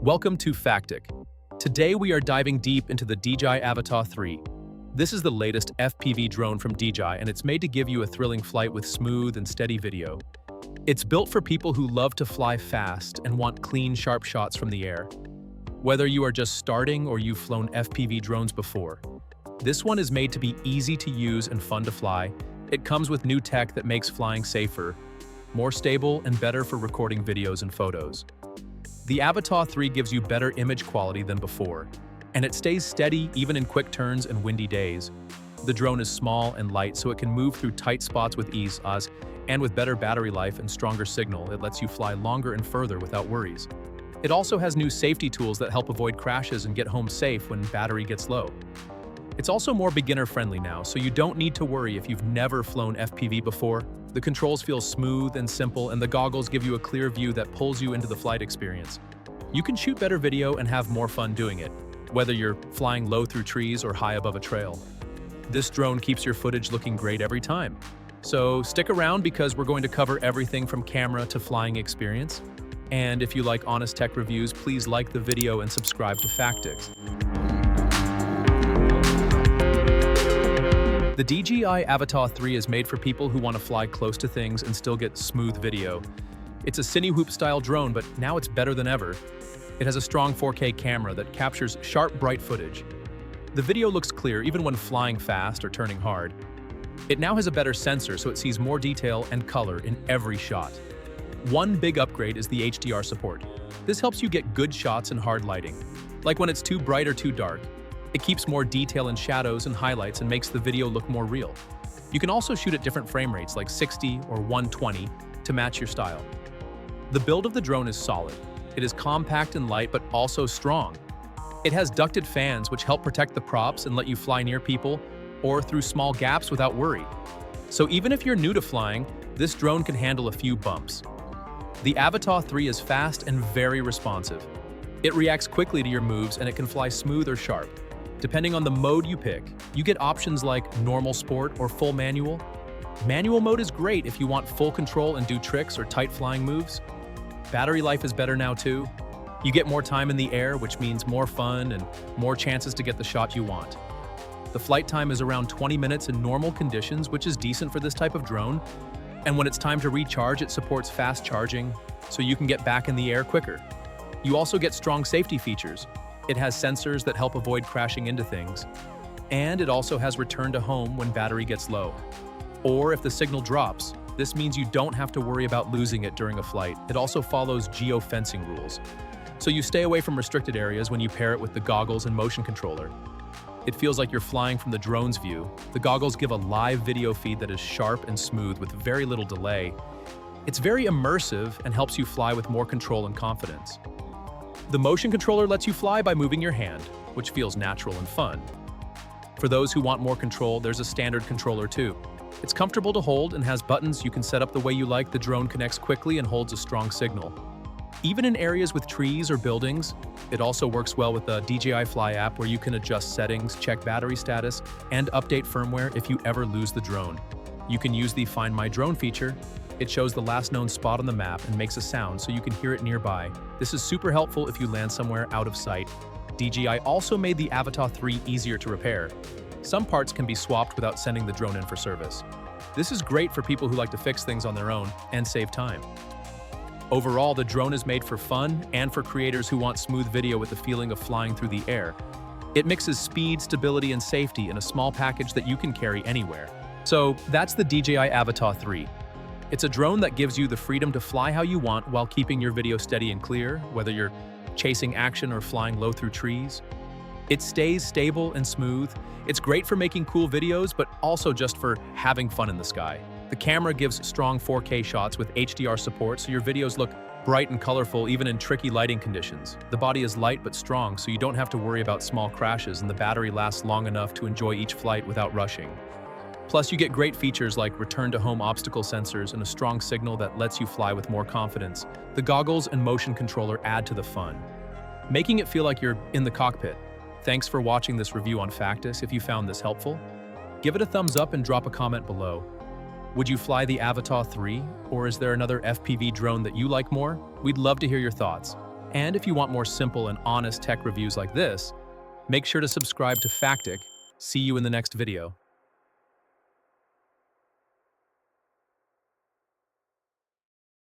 Welcome to Factic. Today we are diving deep into the DJI Avata 3. This is the latest FPV drone from DJI, and it's made to give you a thrilling flight with smooth and steady video. It's built for people who love to fly fast and want clean, sharp shots from the air. Whether you are just starting or you've flown FPV drones before, this one is made to be easy to use and fun to fly. It comes with new tech that makes flying safer, more stable, and better for recording videos and photos. The Avata 3 gives you better image quality than before, and it stays steady even in quick turns and windy days. The drone is small and light, so it can move through tight spots with ease, and with better battery life and stronger signal, it lets you fly longer and further without worries. It also has new safety tools that help avoid crashes and get home safe when battery gets low. It's also more beginner-friendly now, so you don't need to worry if you've never flown FPV before. The controls feel smooth and simple, and the goggles give you a clear view that pulls you into the flight experience. You can shoot better video and have more fun doing it, whether you're flying low through trees or high above a trail. This drone keeps your footage looking great every time. So stick around because we're going to cover everything from camera to flying experience. And if you like honest tech reviews, please like the video and subscribe to Factic. The DJI Avata 3 is made for people who want to fly close to things and still get smooth video. It's a Cinehoop-style drone, but now it's better than ever. It has a strong 4K camera that captures sharp, bright footage. The video looks clear even when flying fast or turning hard. It now has a better sensor, so it sees more detail and color in every shot. One big upgrade is the HDR support. This helps you get good shots in hard lighting, like when it's too bright or too dark. It keeps more detail in shadows and highlights and makes the video look more real. You can also shoot at different frame rates like 60 or 120 to match your style. The build of the drone is solid. It is compact and light, but also strong. It has ducted fans which help protect the props and let you fly near people or through small gaps without worry. So even if you're new to flying, this drone can handle a few bumps. The Avata 3 is fast and very responsive. It reacts quickly to your moves and it can fly smooth or sharp. Depending on the mode you pick, you get options like normal sport or full manual. Manual mode is great if you want full control and do tricks or tight flying moves. Battery life is better now too. You get more time in the air, which means more fun and more chances to get the shot you want. The flight time is around 20 minutes in normal conditions, which is decent for this type of drone. And when it's time to recharge, it supports fast charging, so you can get back in the air quicker. You also get strong safety features. It has sensors that help avoid crashing into things. And it also has return to home when battery gets low. Or if the signal drops, this means you don't have to worry about losing it during a flight. It also follows geo-fencing rules. So you stay away from restricted areas when you pair it with the goggles and motion controller. It feels like you're flying from the drone's view. The goggles give a live video feed that is sharp and smooth with very little delay. It's very immersive and helps you fly with more control and confidence. The motion controller lets you fly by moving your hand, which feels natural and fun. For those who want more control, there's a standard controller too. It's comfortable to hold and has buttons you can set up the way you like. The drone connects quickly and holds a strong signal. Even in areas with trees or buildings, it also works well with the DJI Fly app where you can adjust settings, check battery status, and update firmware if you ever lose the drone. You can use the Find My Drone feature. It shows the last known spot on the map and makes a sound so you can hear it nearby. This is super helpful if you land somewhere out of sight. DJI also made the Avata 3 easier to repair. Some parts can be swapped without sending the drone in for service. This is great for people who like to fix things on their own and save time. Overall, the drone is made for fun and for creators who want smooth video with the feeling of flying through the air. It mixes speed, stability, and safety in a small package that you can carry anywhere. So that's the DJI Avata 3. It's a drone that gives you the freedom to fly how you want while keeping your video steady and clear, whether you're chasing action or flying low through trees. It stays stable and smooth. It's great for making cool videos, but also just for having fun in the sky. The camera gives strong 4K shots with HDR support, so your videos look bright and colorful even in tricky lighting conditions. The body is light but strong, so you don't have to worry about small crashes, and the battery lasts long enough to enjoy each flight without rushing. Plus, you get great features like return-to-home obstacle sensors and a strong signal that lets you fly with more confidence. The goggles and motion controller add to the fun, making it feel like you're in the cockpit. Thanks for watching this review on Factic. If you found this helpful, give it a thumbs up and drop a comment below. Would you fly the Avata 3, or is there another FPV drone that you like more? We'd love to hear your thoughts. And if you want more simple and honest tech reviews like this, make sure to subscribe to Factic. See you in the next video.